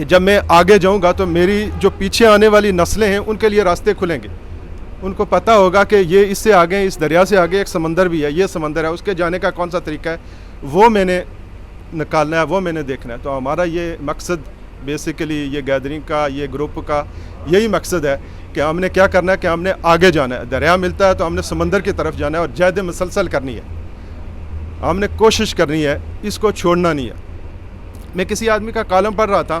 کہ جب میں آگے جاؤں گا تو میری جو پیچھے آنے والی نسلیں ہیں ان کے لیے راستے کھلیں گے. ان کو پتہ ہوگا کہ یہ اس سے آگے, اس دریا سے آگے ایک سمندر بھی ہے, یہ سمندر ہے, اس کے جانے کا کون سا طریقہ ہے, وہ میں نے نکالنا ہے, وہ میں نے دیکھنا ہے. تو ہمارا یہ مقصد بیسیکلی یہ گیدرنگ کا, یہ گروپ کا یہی مقصد ہے کہ ہم نے کیا کرنا ہے کہ ہم نے آگے جانا ہے. دریا ملتا ہے تو ہم نے سمندر کی طرف جانا ہے اور جہد مسلسل کرنی ہے. ہم نے کوشش کرنی ہے, اس کو چھوڑنا نہیں ہے. میں کسی آدمی کا کالم پڑھ رہا تھا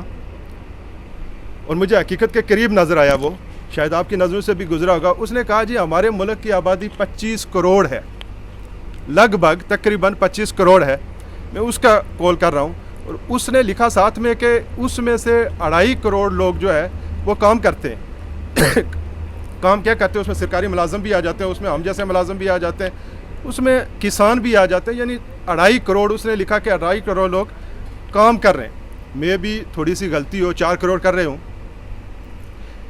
اور مجھے حقیقت کے قریب نظر آیا, وہ شاید آپ کی نظروں سے بھی گزرا ہوگا. اس نے کہا جی ہمارے ملک کی آبادی 25 کروڑ ہے, لگ بھگ تقریباً 25 کروڑ ہے. میں اس کا کال کر رہا ہوں اور اس نے لکھا ساتھ میں کہ اس میں سے 2.5 کروڑ لوگ جو ہے وہ کام کرتے ہیں. کام کیا کرتے ہیں؟ اس میں سرکاری ملازم بھی آ جاتے ہیں, اس میں ہم جیسے ملازم بھی آ جاتے ہیں, اس میں کسان بھی آ جاتے ہیں. یعنی 2.5 کروڑ, اس نے لکھا کہ 2.5 کروڑ لوگ کام کر رہے ہیں. میں بھی تھوڑی سی غلطی ہو 4 کروڑ کر رہے ہوں.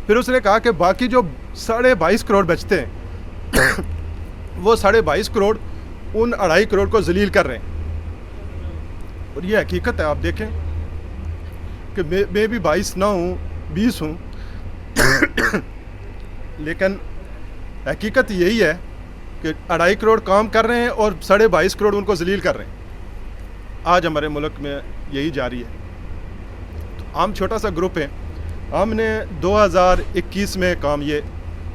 پھر اس نے کہا کہ باقی جو 22.5 کروڑ بچتے ہیں وہ 22.5 کروڑ ان 2.5 کروڑ کو ذلیل کر رہے ہیں. اور یہ حقیقت ہے, آپ دیکھیں کہ میں بھی 22 نہ ہوں, 20 ہوں, لیکن حقیقت یہی ہے کہ 2.5 کروڑ کام کر رہے ہیں اور 22.5 کروڑ ان کو ذلیل کر رہے ہیں. آج ہمارے ملک میں یہی جاری ہے. تو ہم چھوٹا سا گروپ ہیں. ہم نے 2021 میں کام یہ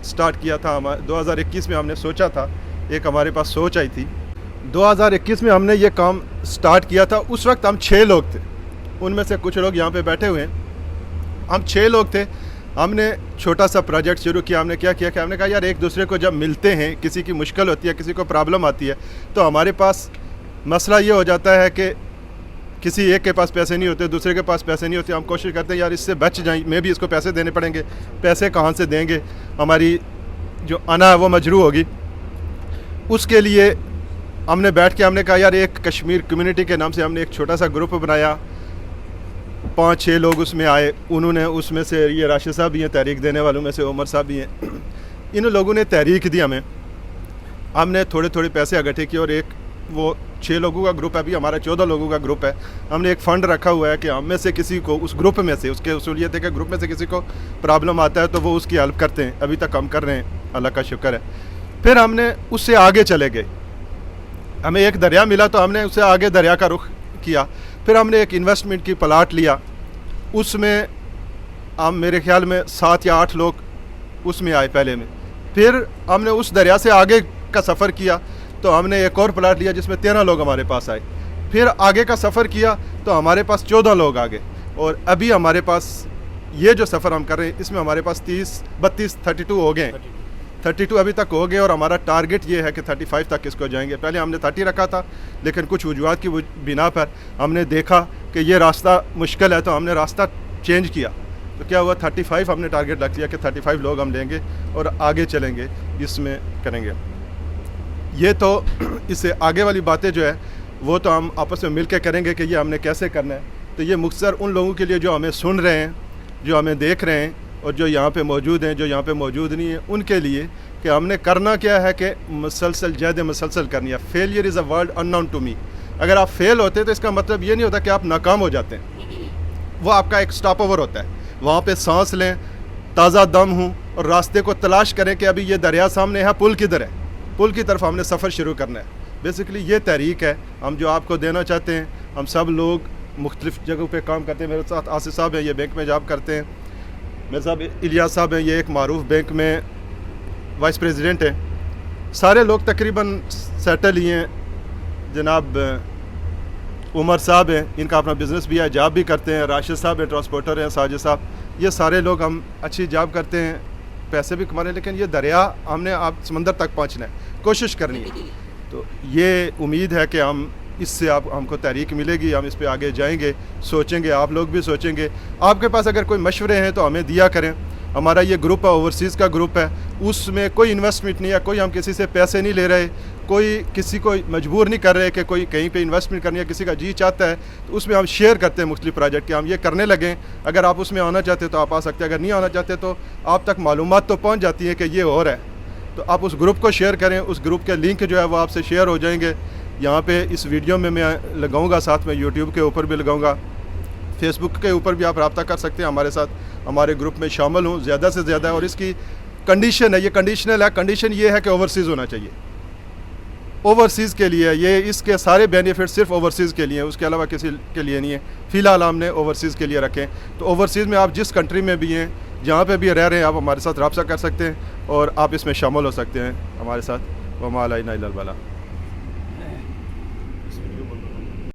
سٹارٹ کیا تھا. 2021 میں ہم نے سوچا تھا, ایک ہمارے پاس سوچ آئی تھی. 2021 میں ہم نے یہ کام سٹارٹ کیا تھا. اس وقت ہم 6 لوگ تھے, ان میں سے کچھ لوگ یہاں پہ بیٹھے ہوئے ہیں. ہم 6 لوگ تھے. ہم نے چھوٹا سا پروجیکٹ شروع کیا. ہم نے کیا کیا کہ ہم نے کہا یار ایک دوسرے کو جب ملتے ہیں, کسی کی مشکل ہوتی ہے, کسی کو پرابلم آتی ہے, تو ہمارے پاس مسئلہ یہ ہو جاتا ہے کہ کسی ایک کے پاس پیسے نہیں ہوتے, دوسرے کے پاس پیسے نہیں ہوتے. ہم کوشش کرتے ہیں یار اس سے بچ جائیں, میں بھی اس کو پیسے دینے پڑیں گے, پیسے کہاں سے دیں گے, ہماری جو انا ہے وہ مجروح ہوگی. اس کے لیے ہم نے بیٹھ کے ہم نے کہا یار ایک کشمیر کمیونٹی کے نام سے ہم نے ایک چھوٹا سا گروپ بنایا. 5-6 لوگ اس میں آئے. انہوں نے اس میں سے, یہ راشد صاحب بھی ہیں تحریک دینے والوں میں سے, عمر صاحب بھی ہیں, ان لوگوں نے تحریک دی ہمیں. ہم نے تھوڑے تھوڑے پیسے اکٹھے کیے اور ایک وہ 6 لوگوں کا گروپ ہے, ابھی ہمارا 14 لوگوں کا گروپ ہے. ہم نے ایک فنڈ رکھا ہوا ہے کہ ہم میں سے کسی کو اس گروپ میں سے, اس کے اصولیت ہے کہ گروپ میں سے کسی کو پرابلم آتا ہے تو وہ اس کی ہیلپ کرتے ہیں. ابھی تک ہم کر رہے ہیں, اللہ کا شکر ہے. پھر ہم نے اس سے آگے چلے گئے. ہمیں ایک دریا ملا تو ہم نے اس سے آگے دریا کا رخ کیا. پھر ہم نے ایک انویسٹمنٹ کی پلاٹ لیا. اس میں ہم میرے خیال میں 7 یا 8 لوگ اس میں آئے پہلے میں. پھر ہم نے اس دریا سے آگے کا سفر کیا تو ہم نے ایک اور پلاٹ لیا جس میں 13 لوگ ہمارے پاس آئے. پھر آگے کا سفر کیا تو ہمارے پاس 14 لوگ آ گئے. اور ابھی ہمارے پاس یہ جو سفر ہم کر رہے ہیں اس میں ہمارے پاس 32 ہو گئے ہیں. 32 ابھی تک ہو گئے اور ہمارا ٹارگٹ یہ ہے کہ 35 تک اس کو جائیں گے. پہلے ہم نے 30 رکھا تھا, لیکن کچھ وجوہات کی بنا پر ہم نے دیکھا کہ یہ راستہ مشکل ہے تو ہم نے راستہ چینج کیا. تو کیا ہوا, 35 ہم نے ٹارگٹ رکھ لیا کہ 35 لوگ ہم لیں گے اور آگے چلیں گے, اس میں کریں گے. یہ تو اس سے آگے والی باتیں جو ہے وہ تو ہم آپس میں مل کے کریں گے کہ یہ ہم نے کیسے کرنا ہے. تو یہ مختصر ان لوگوں کے لیے جو ہمیں سن رہے ہیں, جو ہمیں دیکھ رہے ہیں اور جو یہاں پہ موجود ہیں, جو یہاں پہ موجود نہیں ہیں, ان کے لیے کہ ہم نے کرنا کیا ہے کہ مسلسل جہد مسلسل کرنی ہے. Failure is a word unknown to me. اگر آپ فیل ہوتے تو اس کا مطلب یہ نہیں ہوتا کہ آپ ناکام ہو جاتے ہیں. وہ آپ کا ایک سٹاپ اوور ہوتا ہے. وہاں پہ سانس لیں, تازہ دم ہوں اور راستے کو تلاش کریں کہ ابھی یہ دریا سامنے ہے, پل کدھر ہے, پل کی طرف ہم نے سفر شروع کرنا ہے. بیسیکلی یہ تحریک ہے ہم جو آپ کو دینا چاہتے ہیں. ہم سب لوگ مختلف جگہوں پہ کام کرتے ہیں. میرے ساتھ آصف صاحب ہیں, یہ بینک میں جاب کرتے ہیں. میرے صاحب الیاس صاحب ہیں, یہ ایک معروف بینک میں وائس پریزیڈنٹ ہیں. سارے لوگ تقریباً سیٹل ہی ہیں. جناب عمر صاحب ہیں, ان کا اپنا بزنس بھی ہے, جاب بھی کرتے ہیں. راشد صاحب ہیں, ٹرانسپورٹر ہیں. ساجد صاحب, یہ سارے لوگ ہم اچھی جاب کرتے ہیں, پیسے بھی کما رہے ہیں. لیکن یہ دریا ہم نے آپ سمندر تک پہنچنا ہے, کوشش کرنی ہے. تو یہ امید ہے کہ ہم اس سے ہم کو تحریک ملے گی, ہم اس پہ آگے جائیں گے, سوچیں گے, آپ لوگ بھی سوچیں گے. آپ کے پاس اگر کوئی مشورے ہیں تو ہمیں دیا کریں. ہمارا یہ گروپ ہے, اوورسیز کا گروپ ہے, اس میں کوئی انویسٹمنٹ نہیں ہے, کوئی ہم کسی سے پیسے نہیں لے رہے, کوئی کسی کو مجبور نہیں کر رہے کہ کوئی کہیں پہ انویسٹمنٹ کرنی ہے. کسی کا جی چاہتا ہے تو اس میں ہم شیئر کرتے ہیں مختلف پروجیکٹ کے, ہم یہ کرنے لگیں. اگر آپ اس میں آنا چاہتے تو آپ آ سکتے ہیں, اگر نہیں آنا چاہتے تو آپ تک معلومات تو پہنچ جاتی ہے کہ یہ ہو رہا ہے. تو آپ اس گروپ کو شیئر کریں. اس گروپ کے لنک جو ہے وہ آپ سے شیئر ہو جائیں گے. یہاں پہ اس ویڈیو میں لگاؤں گا, ساتھ میں یوٹیوب کے اوپر بھی لگاؤں گا, فیس بک کے اوپر بھی آپ رابطہ کر سکتے ہیں ہمارے ساتھ، ہمارے گروپ میں شامل ہوں زیادہ سے زیادہ. اور اس کی کنڈیشن ہے، یہ کنڈیشنل ہے، کنڈیشن یہ ہے کہ اوورسیز ہونا چاہیے. اوورسیز کے لیے یہ، اس کے سارے بینیفٹ صرف اوورسیز کے لیے ہیں، اس کے علاوہ کسی کے لیے نہیں ہے. فی الحال ہم نے اوورسیز کے لیے رکھیں. تو اوورسیز میں آپ جس کنٹری میں بھی ہیں، جہاں پہ بھی رہ رہے ہیں، آپ ہمارے ساتھ رابطہ کر سکتے ہیں اور آپ اس میں شامل ہو سکتے ہیں ہمارے ساتھ. وما علینا الا البلاغ.